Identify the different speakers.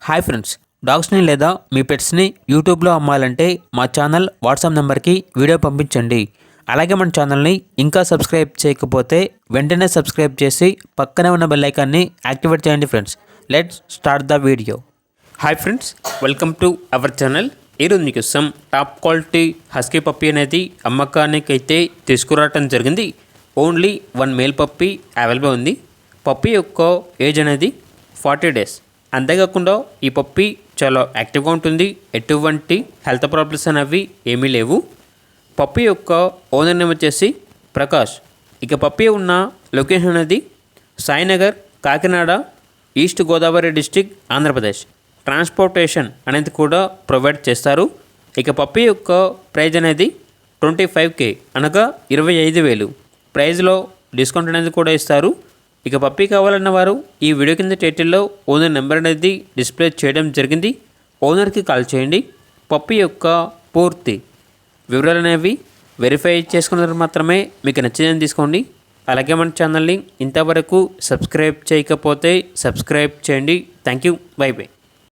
Speaker 1: Hi friends, డాగ్స్ని లేదా మీ పెట్స్ని యూట్యూబ్లో అమ్మాలంటే మా ఛానల్ వాట్సాప్ నెంబర్కి వీడియో పంపించండి. అలాగే మన ఛానల్ని ఇంకా సబ్స్క్రైబ్ చేయకపోతే వెంటనే సబ్స్క్రైబ్ చేసి పక్కనే ఉన్న బెల్ ఐకాన్ని యాక్టివేట్ చేయండి friends. Let's start the video. Hi friends, welcome to our channel. ఈరోజు మీకోసం టాప్ క్వాలిటీ హస్కీ పప్పీ అనేది అమ్మకానికి అయితే తీసుకురావటం జరిగింది. ఓన్లీ 1 మేల్ పప్పీ అవైలబుల్ ఉంది. పప్పీ యొక్క ఏజ్ అనేది 40 days. అంతేకాకుండా ఈ పప్పీ చాలా యాక్టివ్గా ఉంటుంది. ఎటువంటి హెల్త్ ప్రాబ్లమ్స్ అనేవి ఏమీ లేవు. పప్పీ యొక్క ఓనర్ నేమ్ వచ్చేసి ప్రకాష్. ఇక పప్పీ ఉన్న లొకేషన్ అనేది Sainagar, Kakinada, east Godavari district, Andhra Pradesh. Transportation అనేది కూడా ప్రొవైడ్ చేస్తారు. ఇక పప్పీ యొక్క ప్రైజ్ అనేది 25K అనగా 25,000. ప్రైజ్లో డిస్కౌంట్ అనేది కూడా ఇస్తారు. ఇక పప్పీ కావాలన్న వారు ఈ వీడియో కింద టైటిల్లో ఓనర్ నెంబర్ అనేది డిస్ప్లే చేయడం జరిగింది. ఓనర్కి కాల్ చేయండి. పప్పీ యొక్క పూర్తి వివరాలు అనేవి వెరిఫై చేసుకున్న మాత్రమే మీకు నచ్చిందని తీసుకోండి. అలాగే మన ఛానల్ని ఇంతవరకు సబ్స్క్రైబ్ చేయకపోతే సబ్స్క్రైబ్ చేయండి. Thank you. By by.